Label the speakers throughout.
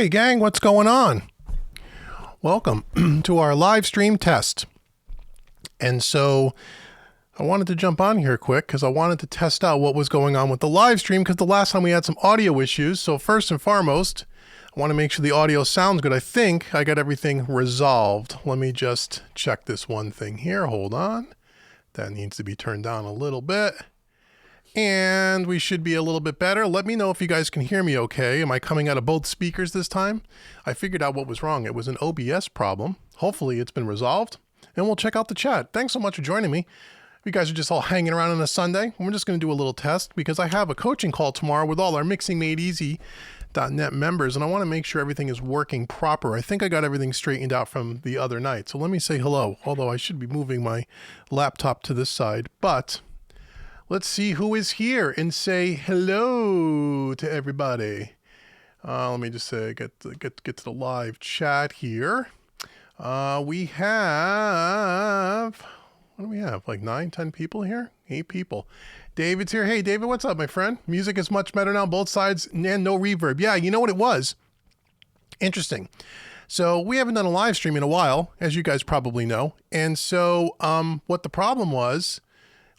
Speaker 1: Hey gang, what's going on? Welcome to our live stream test. And so I wanted to jump on here quick because I wanted to test out what was going on with the live stream, because the last time we had some audio issues. So first and foremost, I want to make sure the audio sounds good. I think I got everything resolved. Let me just check this one thing here. Hold on. That needs to be turned down a little bit. And we should be a little bit better. Let me know if you guys can hear me okay. Am I coming out of both speakers this time? I figured out what was wrong. It was an OBS problem. Hopefully it's been resolved. And we'll check out the chat. Thanks so much for joining me. You guys are just all hanging around on a Sunday. We're just going to do a little test because I have a coaching call tomorrow with all our MixingMadeEasy.net members, and I want to make sure everything is working proper. I think I got everything straightened out from the other night. So let me say hello, although I should be moving my laptop to this side. But let's see who is here and say hello to everybody. Let me just say, get to the live chat here. We have, what do we have? Like 9, 10 people here? 8 people. David's here. Hey, David, what's up, my friend? Music is much better now, both sides, and no reverb. Yeah, you know what it was? Interesting. So we haven't done a live stream in a while, as you guys probably know. And so what the problem was,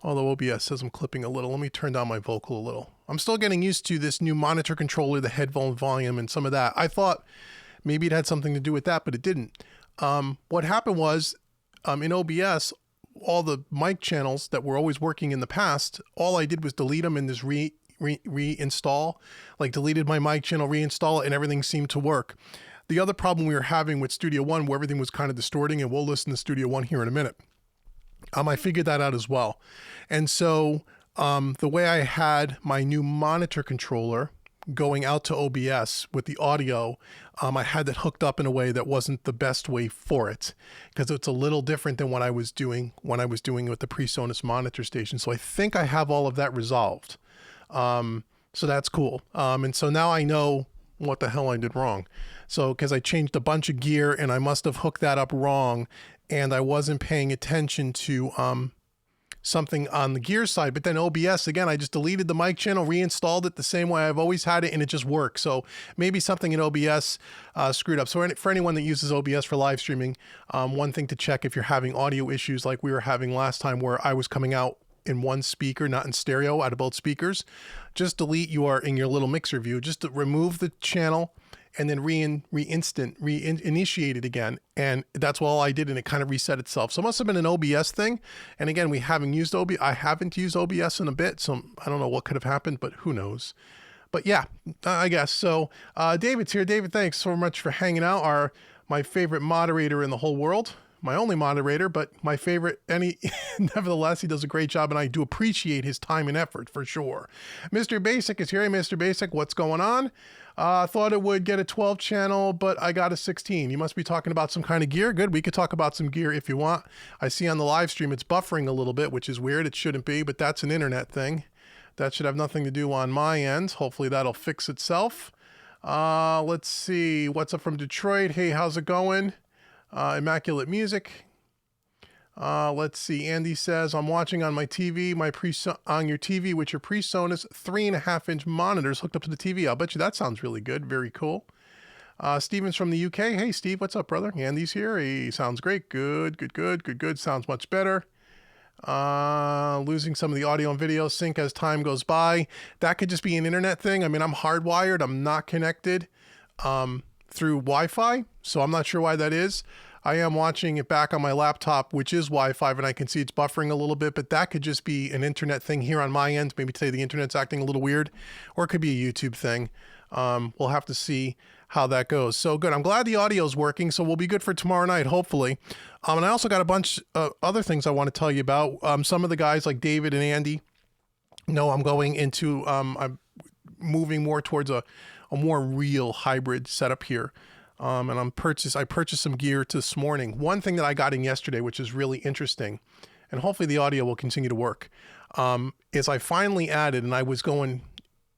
Speaker 1: although OBS says I'm clipping a little, let me turn down my vocal a little. I'm still getting used to this new monitor controller, the headphone volume, and some of that. I thought maybe it had something to do with that, but it didn't. What happened was in OBS, all the mic channels that were always working in the past, all I did was delete them and just reinstall, like deleted my mic channel, reinstall it, and everything seemed to work. The other problem we were having with Studio One, where everything was kind of distorting, and we'll listen to Studio One here in a minute. I figured that out as well. And so the way I had my new monitor controller going out to OBS with the audio, I had that hooked up in a way that wasn't the best way for it, because it's a little different than what I was doing when I was doing it with the PreSonus monitor station. So I think I have all of that resolved. So that's cool. And so now I know what the hell I did wrong. So because I changed a bunch of gear and I must have hooked that up wrong, and I wasn't paying attention to something on the gear side. But then OBS, again, I just deleted the mic channel, reinstalled it the same way I've always had it, and it just works. So maybe something in OBS screwed up. So for anyone that uses OBS for live streaming, one thing to check if you're having audio issues like we were having last time, where I was coming out in one speaker, not in stereo, out of both speakers, just delete in your little mixer view, just to remove the channel and then reinitiate it again. And that's all I did, and it kind of reset itself. So it must have been an OBS thing. And again, I haven't used OBS in a bit, so I don't know what could have happened, but who knows. But yeah, I guess. So David's here. David, thanks so much for hanging out. My favorite moderator in the whole world. My only moderator, but my favorite. Nevertheless, he does a great job, and I do appreciate his time and effort for sure. Mr. Basic is here. Hey, Mr. Basic, what's going on? I thought it would get a 12 channel, but I got a 16. You must be talking about some kind of gear. Good. We could talk about some gear if you want. I see on the live stream it's buffering a little bit, which is weird. It shouldn't be, but that's an internet thing. That should have nothing to do on my end. Hopefully that'll fix itself. Let's see. What's up from Detroit? Hey, how's it going? Immaculate Music. Let's see. Andy says, I'm watching on my TV, on your TV with your PreSonus 3.5-inch monitors hooked up to the TV. I'll bet you that sounds really good. Very cool. Steven's from the UK. Hey, Steve, what's up, brother? Andy's here. He sounds great. Good. Sounds much better. Losing some of the audio and video sync as time goes by. That could just be an internet thing. I mean, I'm hardwired. I'm not connected through Wi-Fi, so I'm not sure why that is. I am watching it back on my laptop, which is Wi-Fi, and I can see it's buffering a little bit, but that could just be an internet thing here on my end. Maybe today the internet's acting a little weird, or it could be a YouTube thing. We'll have to see how that goes. So good. I'm glad the audio is working, so we'll be good for tomorrow night, hopefully. And I also got a bunch of other things I want to tell you about. Some of the guys like David and Andy know I'm going into, I'm moving more towards a more real hybrid setup here. And I purchased some gear this morning. One thing that I got in yesterday, which is really interesting, and hopefully the audio will continue to work, is I finally added, and I was going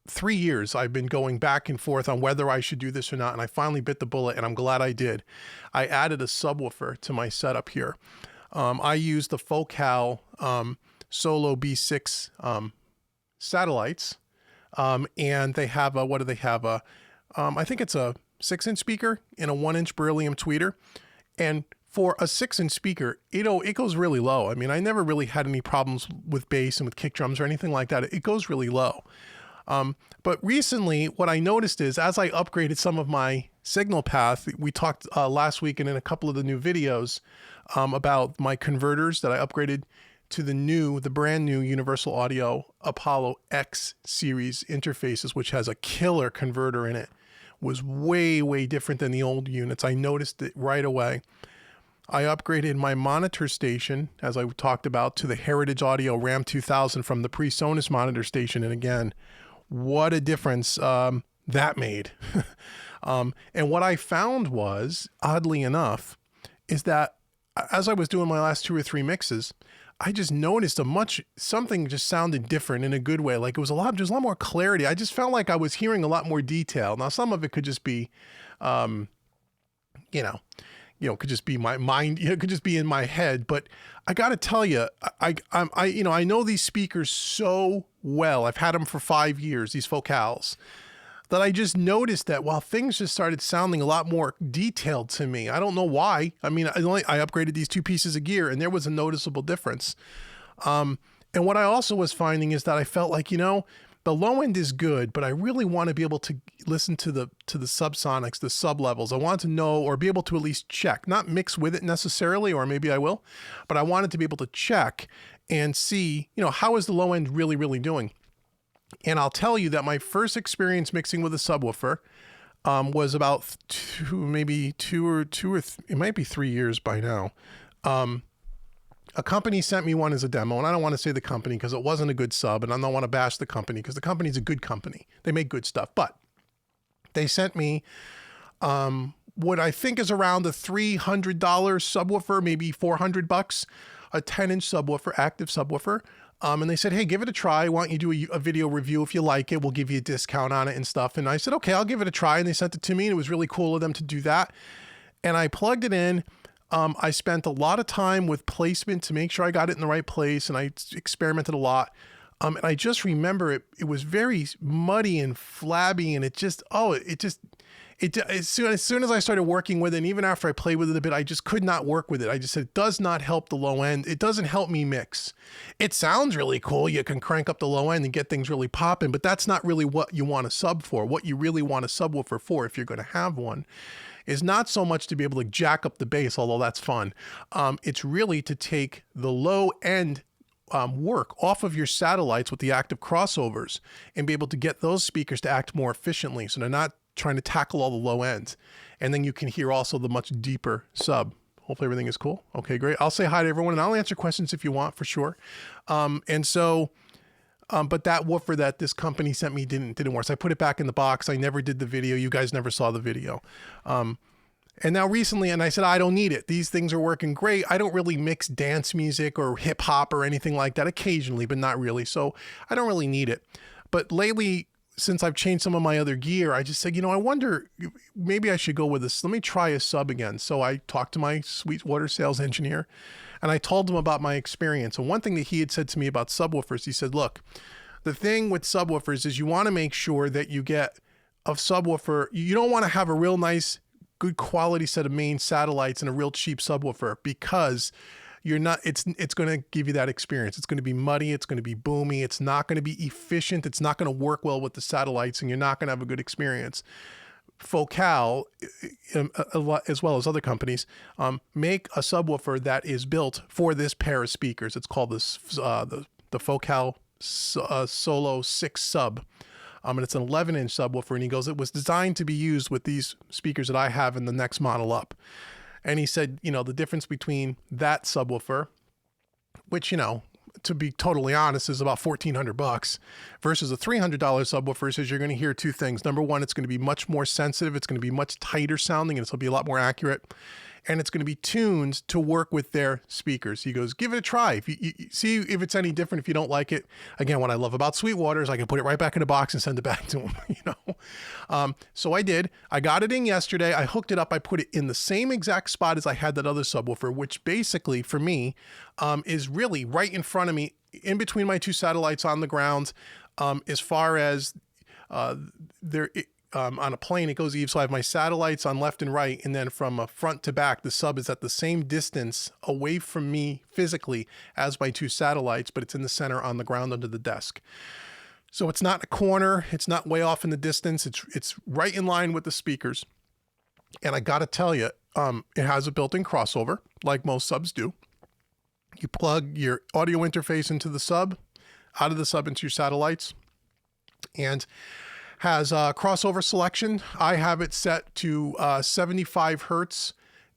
Speaker 1: 3 years, I've been going back and forth on whether I should do this or not, and I finally bit the bullet, and I'm glad I did. I added a subwoofer to my setup here. I use the Focal Solo B6 satellites, and they have what do they have? I think it's a 6-inch speaker and a 1-inch beryllium tweeter. And for a 6-inch speaker, it goes really low. I mean, I never really had any problems with bass and with kick drums or anything like that. It goes really low. But recently, what I noticed is as I upgraded some of my signal path, we talked last week and in a couple of the new videos about my converters that I upgraded to the brand new Universal Audio Apollo X series interfaces, which has a killer converter in it. Was way, way different than the old units. I noticed it right away. I upgraded my monitor station, as I talked about, to the Heritage Audio Ram 2000 from the PreSonus monitor station. And again, what a difference that made. And what I found was, oddly enough, is that as I was doing my last 2 or 3 mixes, I just noticed something just sounded different in a good way. Like it was a lot more clarity. I just felt like I was hearing a lot more detail. Now, some of it could just be, could just be my mind, it could just be in my head. But I got to tell you, I know these speakers so well. I've had them for 5 years, these Focals, that I just noticed that while things just started sounding a lot more detailed to me. I don't know why. I mean, I upgraded these 2 pieces of gear and there was a noticeable difference. And what I also was finding is that I felt like, the low end is good, but I really want to be able to listen to the subsonics, the sub levels. I want to know or be able to at least check, not mix with it necessarily, or maybe I will, but I wanted to be able to check and see, how is the low end really, really doing? And I'll tell you that my first experience mixing with a subwoofer was about it might be 3 years by now. A company sent me one as a demo, and I don't want to say the company because it wasn't a good sub, and I don't want to bash the company because the company's a good company. They make good stuff, but they sent me what I think is around a $300 subwoofer, maybe $400, a 10-inch subwoofer, active subwoofer. And they said, hey, give it a try. Why don't you do a video review? If you like it, we'll give you a discount on it and stuff. And I said, okay, I'll give it a try. And they sent it to me, and it was really cool of them to do that. And I plugged it in. I spent a lot of time with placement to make sure I got it in the right place, and I experimented a lot. And I just remember it was very muddy and flabby, and as soon as I started working with it, and even after I played with it a bit, I just could not work with it. I just said, it does not help the low end. It doesn't help me mix. It sounds really cool. You can crank up the low end and get things really popping, but that's not really what you want a sub for. What you really want a subwoofer for, if you're going to have one, is not so much to be able to jack up the bass, although that's fun. It's really to take the low end work off of your satellites with the active crossovers and be able to get those speakers to act more efficiently. So they're not trying to tackle all the low ends. And then you can hear also the much deeper sub. Hopefully everything is cool. Okay, great. I'll say hi to everyone and I'll answer questions if you want, for sure. But that woofer that this company sent me didn't work. So I put it back in the box. I never did the video. You guys never saw the video. And now recently, and I said, I don't need it. These things are working great. I don't really mix dance music or hip hop or anything like that, occasionally, but not really. So I don't really need it. But lately, since I've changed some of my other gear, I just said, I wonder, maybe I should go with this. Let me try a sub again. So I talked to my Sweetwater sales engineer and I told him about my experience. And one thing that he had said to me about subwoofers, he said, look, the thing with subwoofers is you want to make sure that you get a subwoofer. You don't want to have a real nice, good quality set of main satellites and a real cheap subwoofer, because it's going to give you that experience. It's going to be muddy. It's going to be boomy. It's not going to be efficient. It's not going to work well with the satellites, and you're not going to have a good experience. Focal, as well as other companies, make a subwoofer that is built for this pair of speakers. It's called the Focal Solo 6 Sub. And it's an 11-inch subwoofer. And he goes, it was designed to be used with these speakers that I have in the next model up. And he said, the difference between that subwoofer, which, to be totally honest, is about $1,400, versus a $300 subwoofer, is you're going to hear two things. Number one, it's going to be much more sensitive. It's going to be much tighter sounding, and it's going to be a lot more accurate. And it's going to be tuned to work with their speakers. He goes, give it a try. If you see if it's any different. If you don't like it, again, what I love about Sweetwater is I can put it right back in the box and send it back to him. So I did. I got it in yesterday. I hooked it up. I put it in the same exact spot as I had that other subwoofer, which basically for me is really right in front of me, in between my two satellites on the ground. As far as on a plane, it goes even. So I have my satellites on left and right, and then from front to back, the sub is at the same distance away from me physically as my two satellites, but it's in the center on the ground under the desk. So it's not in a corner. It's not way off in the distance. It's right in line with the speakers. And I got to tell you, it has a built-in crossover, like most subs do. You plug your audio interface into the sub, out of the sub into your satellites, and has a crossover selection. I have it set to 75 hertz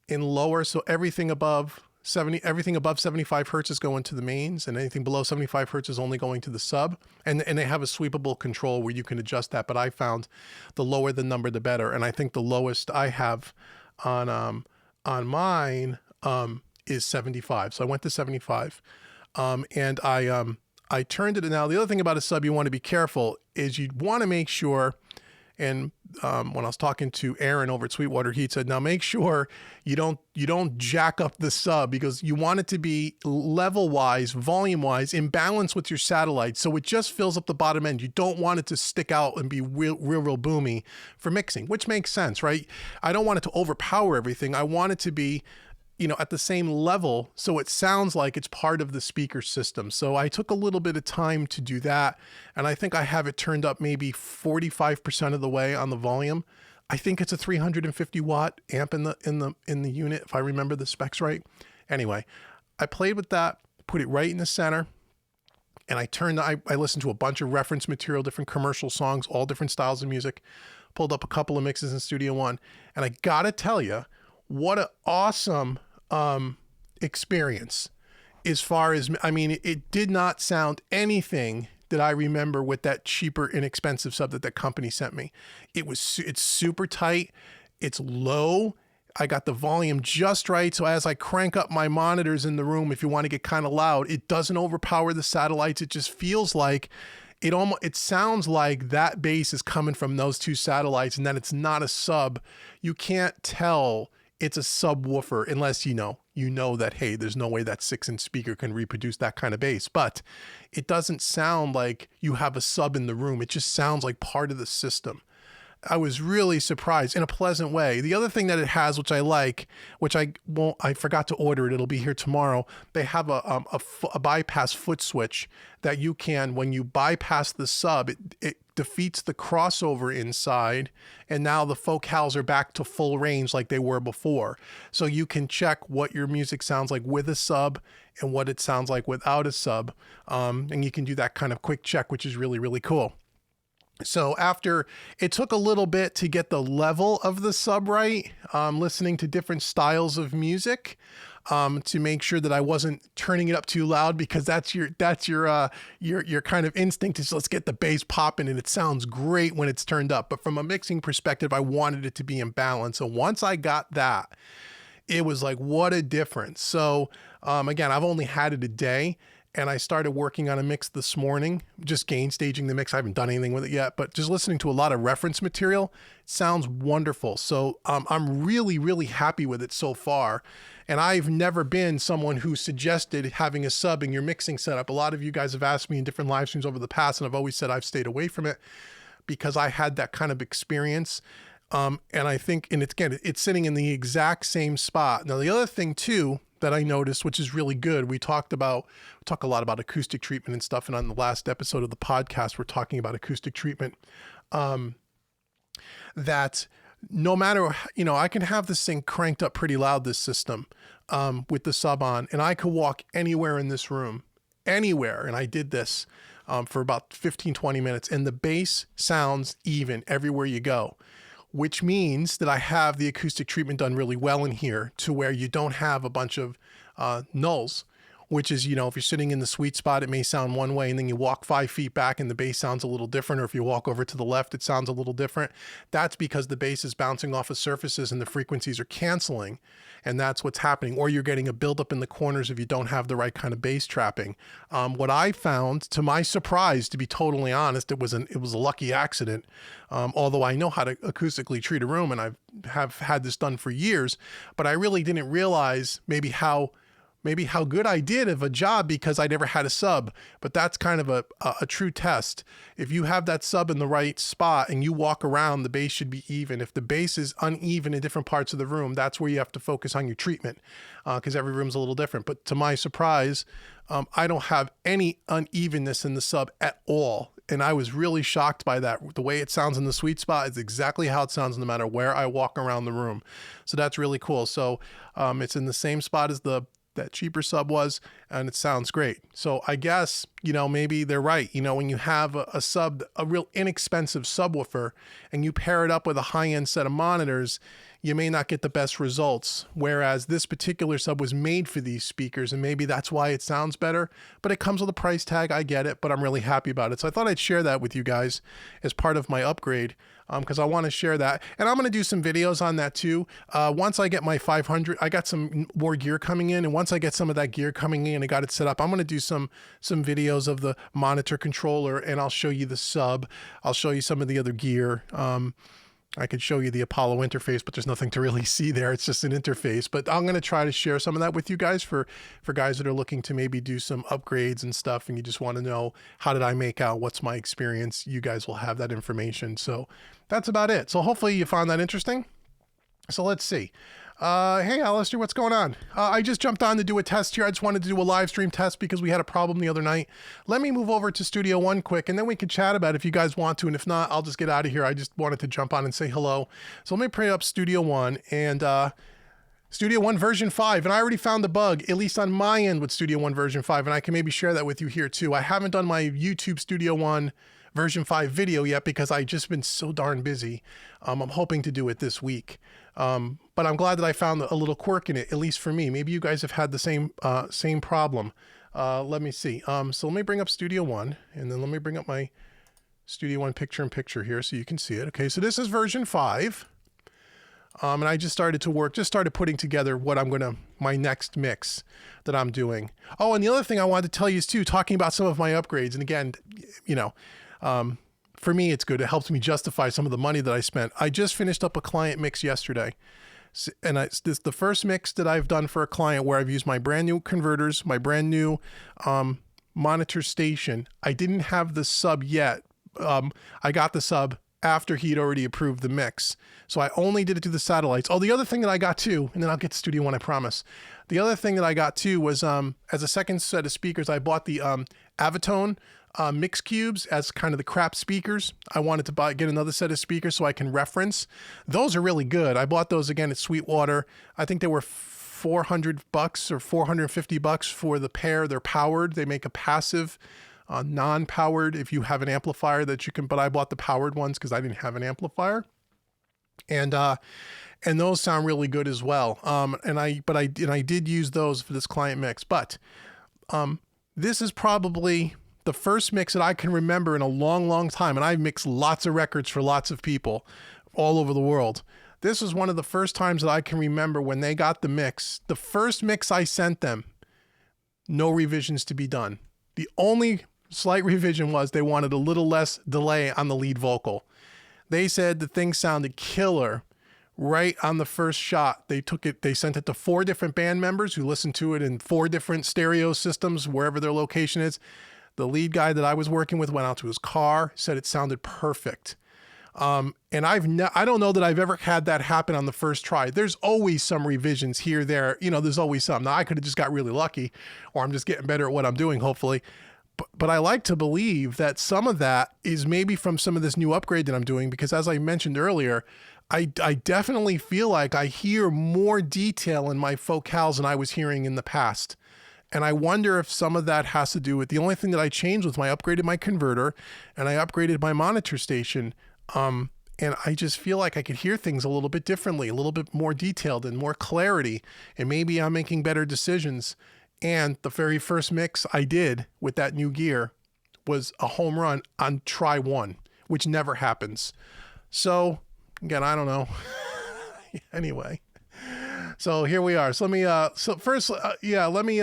Speaker 1: in lower, so everything above 75 hertz is going to the mains, and anything below 75 hertz is only going to the sub. And they have a sweepable control where you can adjust that. But I found the lower the number, the better. And I think the lowest I have on mine is 75. So I went to 75, and I turned it. Now, the other thing about a sub you want to be careful is you want to make sure, and when I was talking to Aaron over at Sweetwater, he said, now make sure you don't jack up the sub, because you want it to be level-wise, volume-wise, in balance with your satellite, so it just fills up the bottom end. You don't want it to stick out and be real boomy for mixing, which makes sense, right? I don't want it to overpower everything. I want it to be at the same level, so it sounds like it's part of the speaker system. So I took a little bit of time to do that, and I think I have it turned up maybe 45% of the way on the volume. I think it's a 350 watt amp in the unit, if I remember the specs right. Anyway, I played with that, put it right in the center, and I listened to a bunch of reference material, different commercial songs, all different styles of music, pulled up a couple of mixes in Studio One, and I gotta tell you, what an awesome experience. As far as, it did not sound anything that I remember with that cheaper, inexpensive sub that company sent me. It's super tight. It's low. I got the volume just right. So as I crank up my monitors in the room, if you want to get kind of loud, it doesn't overpower the satellites. It just feels like it sounds like that bass is coming from those two satellites, and that it's not a sub. You can't tell it's a subwoofer unless you know that, hey, there's no way that 6-inch speaker can reproduce that kind of bass. But it doesn't sound like you have a sub in the room. It just sounds like part of the system. I was really surprised in a pleasant way. The other thing that it has, which I like, which I forgot to order it, it'll be here tomorrow. They have a bypass foot switch that you can, when you bypass the sub, it defeats the crossover inside, and now the focals are back to full range like they were before. So you can check what your music sounds like with a sub and what it sounds like without a sub. And you can do that kind of quick check, which is really, really cool. So after it took a little bit to get the level of the sub right, listening to different styles of music, to make sure that I wasn't turning it up too loud, because that's your kind of instinct is, let's get the bass popping, and it sounds great when it's turned up. But from a mixing perspective, I wanted it to be in balance. So once I got that, it was like, what a difference. So again, I've only had it a day, and I started working on a mix this morning, just gain staging the mix. I haven't done anything with it yet, but just listening to a lot of reference material, it sounds wonderful. So I'm really, really happy with it so far. And I've never been someone who suggested having a sub in your mixing setup. A lot of you guys have asked me in different live streams over the past, and I've always said I've stayed away from it because I had that kind of experience. And I think, and it's sitting in the exact same spot. Now, the other thing too that I noticed, which is really good, we talk a lot about acoustic treatment and stuff. And on the last episode of the podcast, we're talking about acoustic treatment, that no matter, I can have this thing cranked up pretty loud, this system, with the sub on, and I could walk anywhere in this room, anywhere. And I did this for about 15, 20 minutes, and the bass sounds even everywhere you go, which means that I have the acoustic treatment done really well in here, to where you don't have a bunch of nulls, which is, if you're sitting in the sweet spot, it may sound one way, and then you walk 5 feet back and the bass sounds a little different. Or if you walk over to the left, it sounds a little different. That's because the bass is bouncing off of surfaces and the frequencies are canceling. And that's what's happening. Or you're getting a buildup in the corners if you don't have the right kind of bass trapping. What I found, to my surprise, to be totally honest, it was a lucky accident. Although I know how to acoustically treat a room, and I have had this done for years, but I really didn't realize maybe how maybe how good I did of a job because I never had a sub, but that's kind of a true test. If you have that sub in the right spot and you walk around, the bass should be even. If the bass is uneven in different parts of the room, that's where you have to focus on your treatment, because every room's a little different. But to my surprise, I don't have any unevenness in the sub at all. And I was really shocked by that. The way it sounds in the sweet spot is exactly how it sounds no matter where I walk around the room. So that's really cool. So it's in the same spot as that cheaper sub was, and it sounds great. So I guess, maybe they're right. When you have a sub, a real inexpensive subwoofer, and you pair it up with a high-end set of monitors, you may not get the best results. Whereas this particular sub was made for these speakers, and maybe that's why it sounds better, but it comes with a price tag. I get it, but I'm really happy about it. So I thought I'd share that with you guys as part of my upgrade, because I want to share that. And I'm going to do some videos on that too. Once I get my 500, I got some more gear coming in. And once I get some of that gear coming in and I got it set up, I'm going to do some videos of the monitor controller, and I'll show you the sub. I'll show you some of the other gear. I could show you the Apollo interface, but there's nothing to really see there. It's just an interface. But I'm going to try to share some of that with you guys for guys that are looking to maybe do some upgrades and stuff, and you just want to know, how did I make out? What's my experience? You guys will have that information. So that's about it. So hopefully you found that interesting. So let's see. Hey, Alistair, what's going on? I just jumped on to do a test here. I just wanted to do a live stream test because we had a problem the other night. Let me move over to Studio One quick, and then we can chat about it if you guys want to. And if not, I'll just get out of here. I just wanted to jump on and say hello. So let me bring up Studio One, and Studio One version 5. And I already found the bug, at least on my end with Studio One version 5. And I can maybe share that with you here too. I haven't done my YouTube Studio One version 5 video yet because I've just been so darn busy. I'm hoping to do it this week. But I'm glad that I found a little quirk in it, at least for me. Maybe you guys have had the same problem. Let me see. So let me bring up Studio One, and then let me bring up my Studio One picture-in-picture here so you can see it. Okay, so this is version 5. And I just started putting together my next mix that I'm doing. Oh, and the other thing I wanted to tell you is too, talking about some of my upgrades. And again, for me, it's good. It helps me justify some of the money that I spent. I just finished up a client mix yesterday. And this is the first mix that I've done for a client where I've used my brand new converters, my brand new monitor station. I didn't have the sub yet. I got the sub after he'd already approved the mix. So I only did it to the satellites. Oh, the other thing that I got too, and then I'll get to Studio One, I promise. The other thing that I got too was, as a second set of speakers, I bought the Avitone mix cubes as kind of the crap speakers. I wanted to get another set of speakers so I can reference. Those are really good. I bought those again at Sweetwater. I think they were $400 or $450 for the pair. They're powered. They make a passive, non-powered if you have an amplifier that you can, but I bought the powered ones because I didn't have an amplifier. And those sound really good as well. And I did use those for this client mix, but this is probably the first mix that I can remember in a long, long time. And I've mixed lots of records for lots of people all over the world. This was one of the first times that I can remember when they got the mix. The first mix I sent them, no revisions to be done. The only slight revision was they wanted a little less delay on the lead vocal. They said the thing sounded killer right on the first shot. They sent it to 4 different band members who listened to it in 4 different stereo systems, wherever their location is. The lead guy that I was working with went out to his car, said it sounded perfect. And I don't know that I've ever had that happen on the first try. There's always some revisions here, there, there's always some. Now I could have just got really lucky, or I'm just getting better at what I'm doing, hopefully. But I like to believe that some of that is maybe from some of this new upgrade that I'm doing, because as I mentioned earlier, I definitely feel like I hear more detail in my vocals than I was hearing in the past. And I wonder if some of that has to do with the only thing that I changed was I upgraded my converter and I upgraded my monitor station. And I just feel like I could hear things a little bit differently, a little bit more detailed and more clarity. And maybe I'm making better decisions. And the very first mix I did with that new gear was a home run on try 1, which never happens. So again, I don't know. Anyway, so here we are. So let me,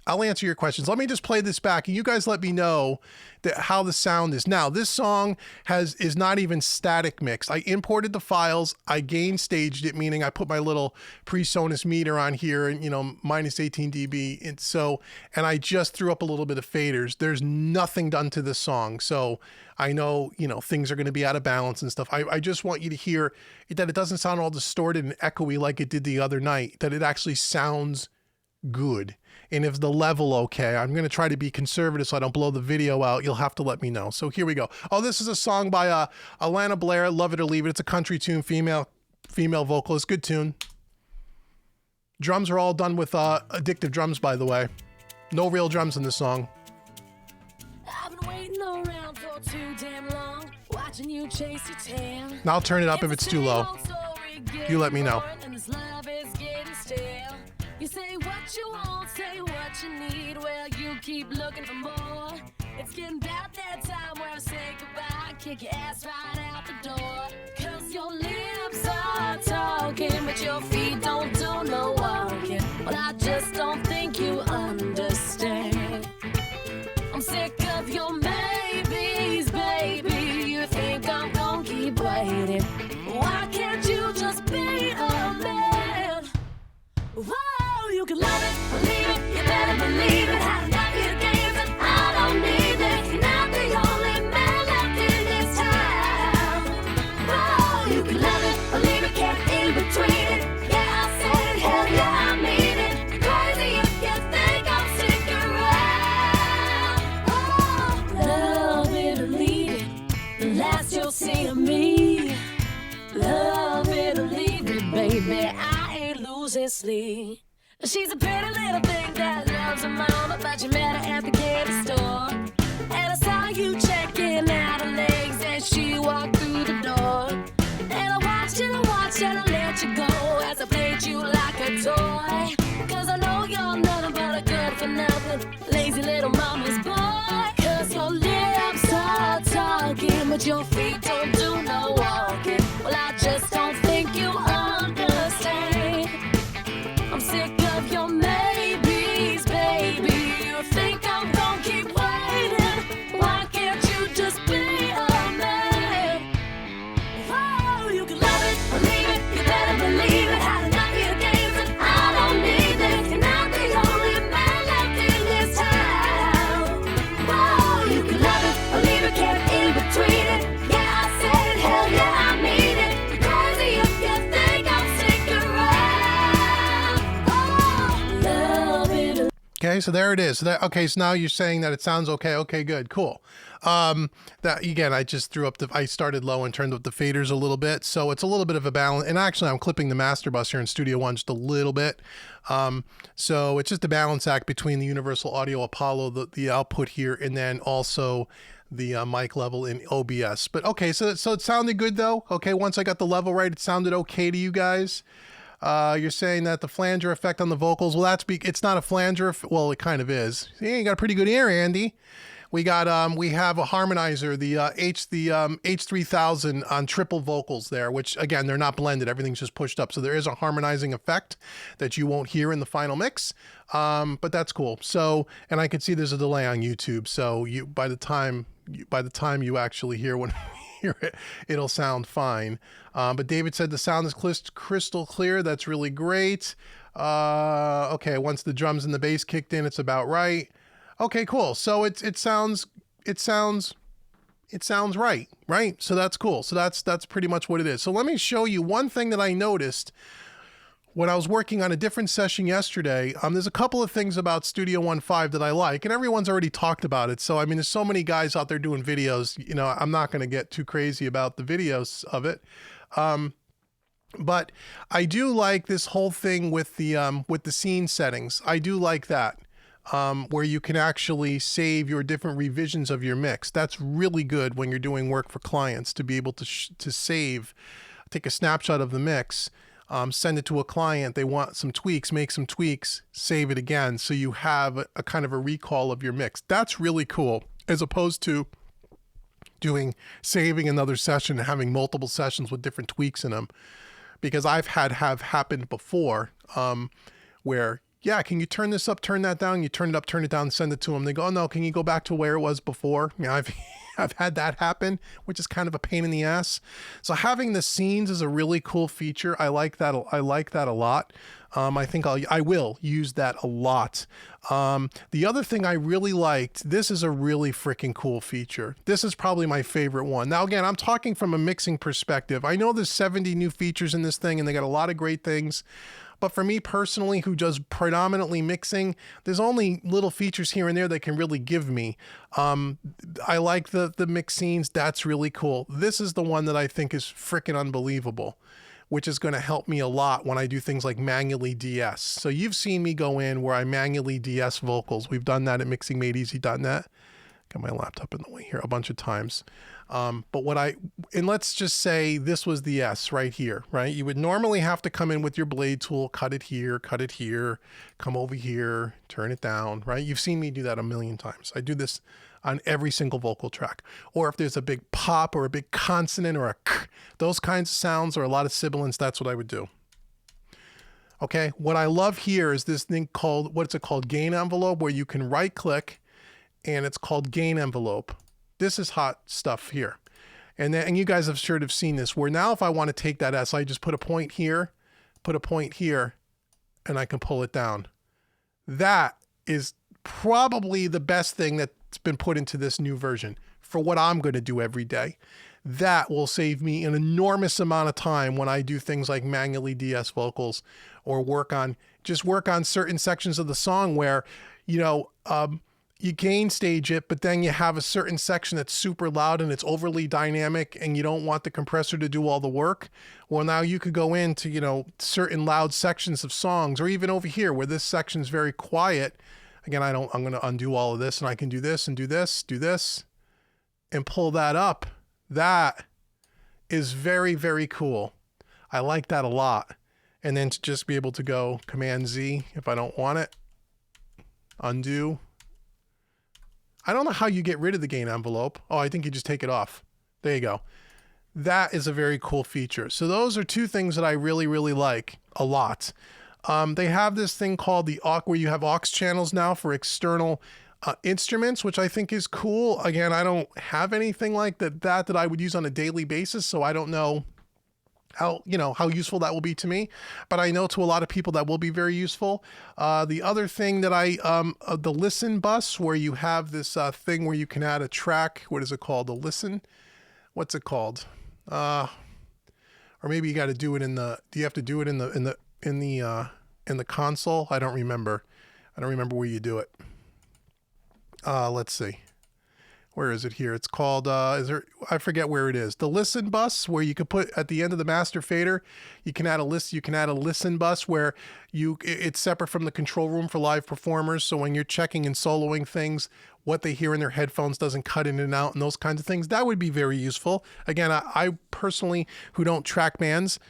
Speaker 1: I'll answer your questions. Let me just play this back and you guys let me know how the sound is. Now, this song is not even static mixed. I imported the files. I gain staged it, meaning I put my little PreSonus meter on here and, minus 18 dB. And I just threw up a little bit of faders. There's nothing done to this song. So I know, things are going to be out of balance and stuff. I just want you to hear that it doesn't sound all distorted and echoey like it did the other night, that it actually sounds good. And if the level okay, I'm going to try to be conservative so I don't blow the video out. You'll have to let me know. So here we go. Oh, this is a song by Alana Blair, Love It or Leave It. It's a country tune, female vocalist, good tune. Drums are all done with addictive drums, by the way. No real drums in this song.
Speaker 2: I've been waiting around for too damn long, watching you chase your tail.
Speaker 1: Now I'll turn it up if it's too low. You let me know.
Speaker 2: You say what you want, say what you need. Well, you keep looking for more. It's getting about that time where I say goodbye, kick your ass right out the door. 'Cause your lips are talking, but your feet don't do no walking. Well, I just don't think you understand. I'm sick of your maybes, baby. You think I'm gonna keep waiting. Why can't you just be a man? Whoa, you can love it, believe it, you better believe it. Had enough of your games and I don't need it. You're not the only man left in this town. Whoa, you can love it, believe it, can't in between it. Yeah, I said it, hell yeah, I mean it. You're crazy if you think I'll stick around. Oh, love it or leave it, the last you'll see of me. Love it or leave it, baby, I ain't losing sleep. She's a pretty little thing that loves her mama, but you met her at the candy store. And I saw you checking out her legs as she walked through the door. And I watched and I let you go as I played you like a toy. 'Cause I know you're nothing but a good for nothing lazy little mama's boy. 'Cause your lips are talking, but your feet don't do no walking. Well, I just don't think you understand. I'm sick of your maybes, baby. You think I'm gonna keep waiting. Why can't you just be a man? Oh, you can love it, believe it, you better believe it. Had enough of your games and I don't need this. You're not the only man left in this town. Oh, you can love it, believe it, can't in between it. Yeah, I said it, hell yeah, I mean it. You're crazy if you think I'll stick around. Oh, love it.
Speaker 1: Okay, so there it is. So now you're saying that it sounds okay. Okay, good, cool. That again, I just threw up I started low and turned up the faders a little bit, so it's a little bit of a balance. And actually, I'm clipping the master bus here in Studio One just a little bit. So it's just a balance act between the Universal Audio Apollo, the output here, and then also the mic level in OBS. But okay, so it sounded good though. Okay, once I got the level right, it sounded okay to you guys. You're saying that the flanger effect on the vocals, well, it's not a flanger. Well, it kind of is. Yeah, you got a pretty good ear, Andy. We got, we have a harmonizer, the H3000 on triple vocals there, which again, they're not blended. Everything's just pushed up. So there is a harmonizing effect that you won't hear in the final mix. But that's cool. So, and I can see there's a delay on YouTube. So by the time you actually hear when hear it, it'll sound fine. But David said the sound is crystal clear. That's really great. Okay. Once the drums and the bass kicked in, it's about right. Okay, cool. So it sounds right? So that's cool. So that's pretty much what it is. So let me show you one thing that I noticed when I was working on a different session yesterday. There's a couple of things about Studio 1.5 that I like, and everyone's already talked about it. So, I mean, there's so many guys out there doing videos, I'm not going to get too crazy about the videos of it. But I do like this whole thing with the scene settings. I do like that. Where you can actually save your different revisions of your mix. That's really good when you're doing work for clients, to be able to take a snapshot of the mix, send it to a client. They want some tweaks, make some tweaks, save it again. So you have a kind of a recall of your mix. That's really cool, as opposed to saving another session and having multiple sessions with different tweaks in them. Because I've have happened before, where yeah, can you turn this up, turn that down? You turn it up, turn it down, send it to them. They go, oh no, can you go back to where it was before? I've I've had that happen, which is kind of a pain in the ass. So having the scenes is a really cool feature. I like that. I like that a lot. I think I will use that a lot. The other thing I really liked, this is a really freaking cool feature. This is probably my favorite one. Now, again, I'm talking from a mixing perspective. I know there's 70 new features in this thing and they got a lot of great things. But for me personally, who does predominantly mixing, there's only little features here and there that can really give me. I like the mix scenes. That's really cool. This is the one that I think is freaking unbelievable, which is going to help me a lot when I do things like manually DS. So you've seen me go in where I manually DS vocals. We've done that at mixingmadeeasy.net. Got my laptop in the way here a bunch of times. But and let's just say this was the S right here, right? You would normally have to come in with your blade tool, cut it here, come over here, turn it down, right? You've seen me do that a million times. I do this on every single vocal track. Or if there's a big pop or a big consonant or a k, those kinds of sounds or a lot of sibilants, that's what I would do. Okay, what I love here is this thing called, what's it called? Gain envelope, where you can right click and it's called gain envelope. This is hot stuff here. And you guys have sure have seen this, where now if I want to take that S, I just put a point here, and I can pull it down. That is probably the best thing that's been put into this new version for what I'm going to do every day. That will save me an enormous amount of time when I do things like manually DS vocals or work on certain sections of the song where, you gain stage it, but then you have a certain section that's super loud and it's overly dynamic and you don't want the compressor to do all the work. Well, now you could go into, certain loud sections of songs, or even over here where this section is very quiet. Again, I'm going to undo all of this and I can do this and do this and pull that up. That is very, very cool. I like that a lot. And then to just be able to go Command Z if I don't want it, undo. I don't know how you get rid of the gain envelope. Oh, I think you just take it off. There you go. That is a very cool feature. So those are two things that I really, really like a lot. They have this thing called the aux, where you have aux channels now for external instruments, which I think is cool. Again, I don't have anything like that I would use on a daily basis, so I don't know how useful that will be to me, but I know to a lot of people that will be very useful. The other thing that the listen bus, where you have this thing where you can add a track. What is it called? The listen? What's it called? Or maybe you got to do it do you have to do it in the console? I don't remember. I don't remember where you do it. Let's see. Where is it here? It's called, I forget where it is. The listen bus, where you could put at the end of the master fader, you can add a listen bus where it's separate from the control room for live performers. So when you're checking and soloing things, what they hear in their headphones doesn't cut in and out and those kinds of things. That would be very useful. Again, I personally, who don't track bands,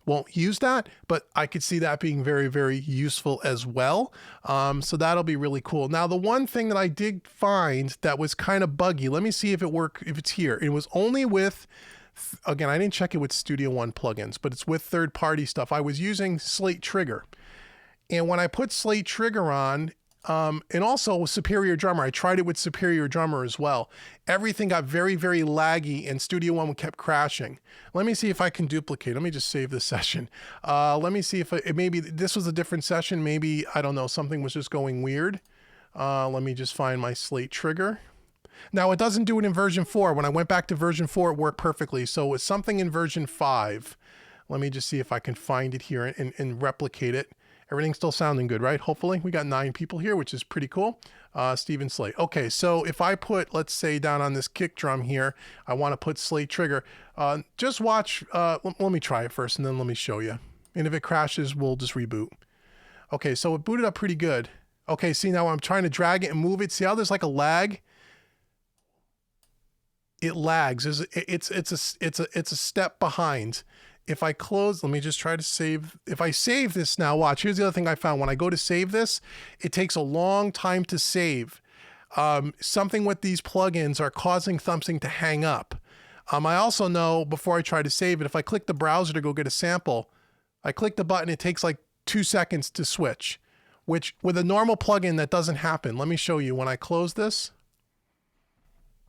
Speaker 1: won't use that, but I could see that being very, very useful as well. So that'll be really cool. Now, the one thing that I did find that was kind of buggy, let me see if it's here. It was only with, again, I didn't check it with Studio One plugins, but it's with third-party stuff. I was using Slate Trigger. And when I put Slate Trigger on, and also Superior Drummer, I tried it with Superior Drummer as well. Everything got very, very laggy and Studio One kept crashing. Let me see if I can duplicate. Let me just save this session. Let me see if maybe this was a different session. Maybe, I don't know, something was just going weird. Let me just find my Slate Trigger. Now, it doesn't do it in version 4. When I went back to version 4, it worked perfectly. So it's something in version 5. Let me just see if I can find it here and replicate it. Everything's still sounding good, right? Hopefully. We got 9 people here, which is pretty cool. Steven Slate. Okay, so if I put, let's say, down on this kick drum here, I want to put Slate Trigger. Just watch. Let me try it first, and then let me show you. And if it crashes, we'll just reboot. Okay, so it booted up pretty good. Okay, see, now I'm trying to drag it and move it. See how there's like a lag? It lags. It's a step behind. If I close, let me just try to save. If I save this now, watch, here's the other thing I found. When I go to save this, it takes a long time to save. Something with these plugins are causing something to hang up. I also know, before I try to save it, if I click the browser to go get a sample, I click the button, it takes like 2 seconds to switch. which with a normal plugin that doesn't happen. Let me show you. When I close this,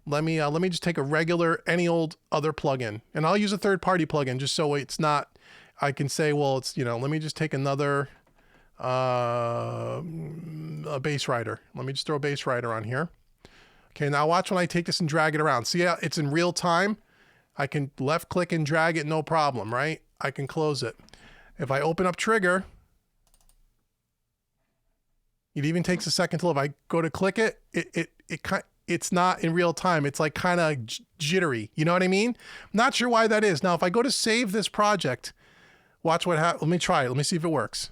Speaker 1: let me just take a regular, any old other plugin, and I'll use a third-party plugin just so it's not, I can say, well, it's, you know, let me just take another a bass rider. Let me just throw a bass rider on here. Okay, now watch when I take this and drag it around. See how it's in real time? I can left click and drag it, no problem, right? I can close it. If I open up Trigger, it even takes a second till if I go to click it, it's not in real time. It's like kind of jittery. You know what I mean? Not sure why that is. Now, if I go to save this project, watch what happens. Let me try it. Let me see if it works.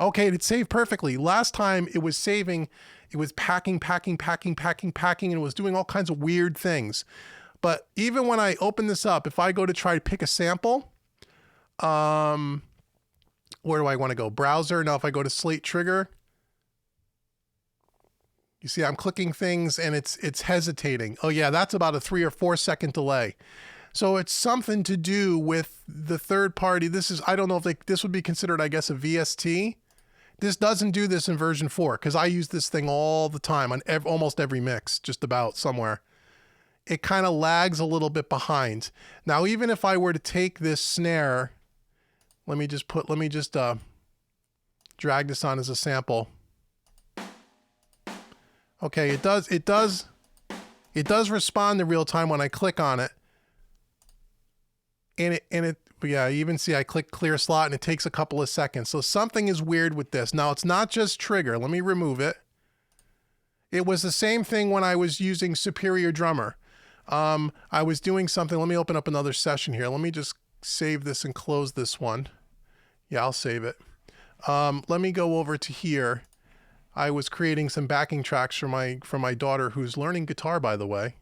Speaker 1: Okay, it saved perfectly. Last time it was saving, it was packing, and it was doing all kinds of weird things. But even when I open this up, if I go to try to pick a sample, where do I want to go? Browser. Now, if I go to Slate Trigger, you see I'm clicking things and it's hesitating. Oh yeah, that's about a 3 or 4 second delay. So it's something to do with the third party. This is, I don't know if this would be considered, I guess, a VST. This doesn't do this in version 4 because I use this thing all the time on almost every mix, just about somewhere. It kind of lags a little bit behind. Now, even if I were to take this snare, let me just drag this on as a sample. Okay, it does respond in real time when I click on it. And yeah, you even see I click clear slot and it takes a couple of seconds. So something is weird with this. Now, it's not just Trigger. Let me remove it. It was the same thing when I was using Superior Drummer. I was doing something. Let me open up another session here. Let me just save this and close this one. Yeah, I'll save it. Let me go over to here. I was creating some backing tracks for my daughter, who's learning guitar, by the way.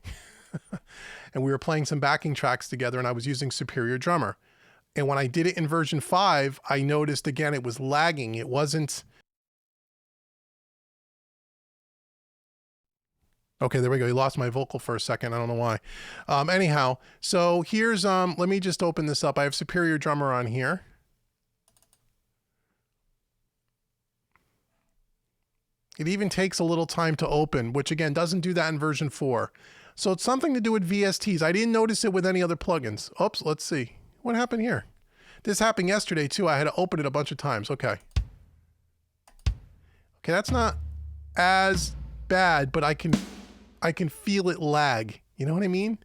Speaker 1: And we were playing some backing tracks together, and I was using Superior Drummer. And when I did it in version 5, I noticed again it was lagging. It wasn't. Okay, there we go. You lost my vocal for a second. I don't know why. Anyhow, so here's, let me just open this up. I have Superior Drummer on here. It even takes a little time to open, which again, doesn't do that in version 4. So it's something to do with VSTs. I didn't notice it with any other plugins. Oops, let's see. What happened here? This happened yesterday too. I had to open it a bunch of times. Okay. Okay, that's not as bad, but I can feel it lag. You know what I mean?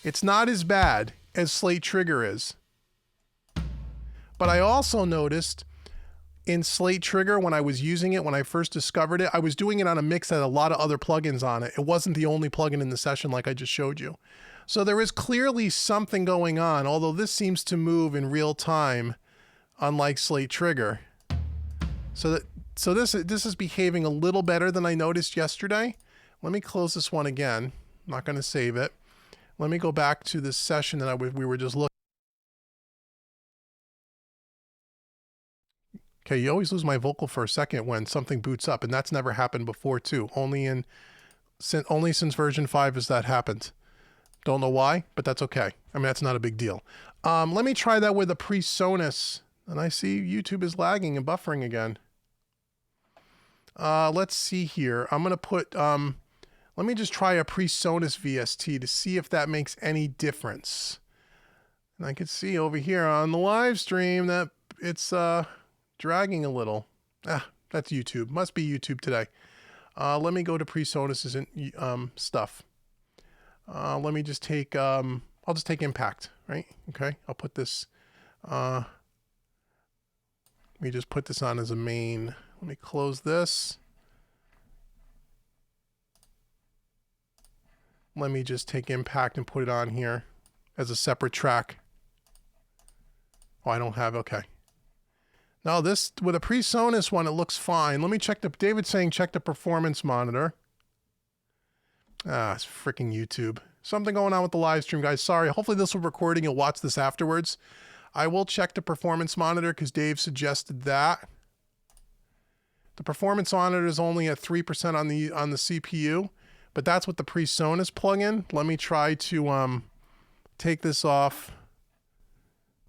Speaker 1: It's not as bad as Slate Trigger is. But I also noticed in Slate Trigger, when I was using it, when I first discovered it, I was doing it on a mix that had a lot of other plugins on it. It wasn't the only plugin in the session like I just showed you. So there is clearly something going on, although this seems to move in real time, unlike Slate Trigger. So this is behaving a little better than I noticed yesterday. Let me close this one again. I'm not going to save it. Let me go back to this session that we were just looking. Okay, you always lose my vocal for a second when something boots up, and that's never happened before too. Only since version 5 has that happened. Don't know why, but that's okay. I mean, that's not a big deal. Let me try that with a PreSonus, and I see YouTube is lagging and buffering again. Let's see here. I'm gonna put. Let me just try a PreSonus VST to see if that makes any difference. And I can see over here on the live stream that it's dragging a little. That's YouTube. Must be YouTube today. Let me go to PreSonus's stuff. Let me just take, I'll just take Impact, right? Okay, I'll put this, let me just put this on as a main. Let me close this. Let me just take Impact and put it on here as a separate track. Oh, I don't have, okay. Now this, with a PreSonus one, it looks fine. Let me check David's saying check the performance monitor. It's freaking YouTube. Something going on with the live stream, guys. Sorry. Hopefully this will be recording. You'll watch this afterwards. I will check the performance monitor because Dave suggested that. The performance monitor is only at 3% on the CPU, but that's with the PreSonus plugin. Let me try to take this off.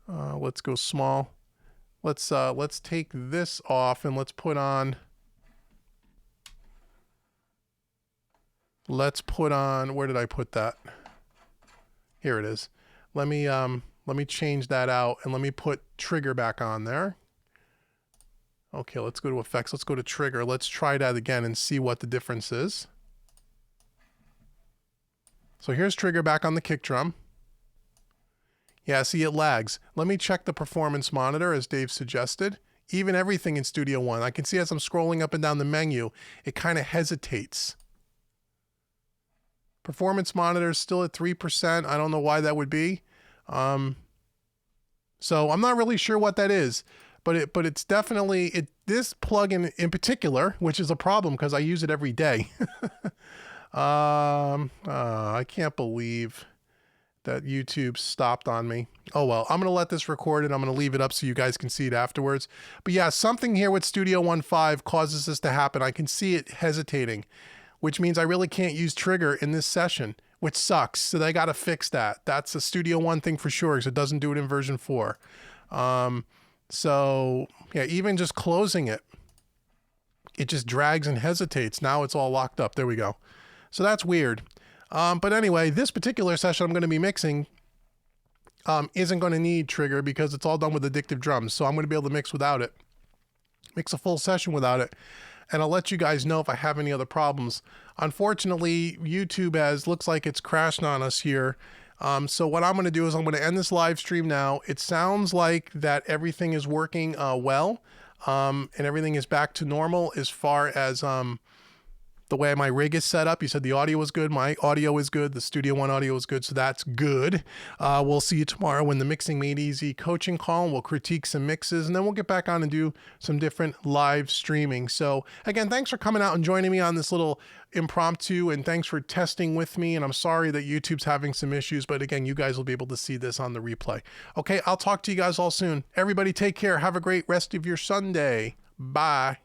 Speaker 1: Let's go small. let's take this off and let's put on where did I put that? Here it is. Let me change that out and let me put trigger back on there. Okay, let's go to effects. Let's go to trigger. Let's try that again and see what the difference is. So here's trigger back on the kick drum. Yeah, see, it lags. Let me check the performance monitor as Dave suggested. Even everything in Studio One, I can see as I'm scrolling up and down the menu, it kind of hesitates. Performance monitor is still at 3%. I don't know why that would be. So I'm not really sure what that is, but it's definitely this plugin in particular, which is a problem because I use it every day. I can't believe that YouTube stopped on me. Oh well, I'm gonna let this record and I'm gonna leave it up so you guys can see it afterwards. But yeah, something here with Studio One 5 causes this to happen. I can see it hesitating, which means I really can't use trigger in this session, which sucks. So they got to fix that. That's a Studio One thing for sure, because it doesn't do it in version 4. So yeah, even just closing it, it just drags and hesitates. Now it's all locked up. There we go. So that's weird. But anyway, this particular session I'm going to be mixing isn't going to need trigger because it's all done with addictive drums. So I'm going to be able to mix without it, mix a full session without it. And I'll let you guys know if I have any other problems. Unfortunately, YouTube looks like it's crashed on us here. So what I'm going to do is I'm going to end this live stream now. It sounds like that everything is working well, and everything is back to normal as far as the way my rig is set up. You said the audio was good. My audio is good. The Studio One audio is good. So that's good. We'll see you tomorrow when the Mixing Made Easy coaching call. We'll critique some mixes and then we'll get back on and do some different live streaming. So again, thanks for coming out and joining me on this little impromptu, and thanks for testing with me. And I'm sorry that YouTube's having some issues, but again, you guys will be able to see this on the replay. Okay, I'll talk to you guys all soon. Everybody take care. Have a great rest of your Sunday. Bye.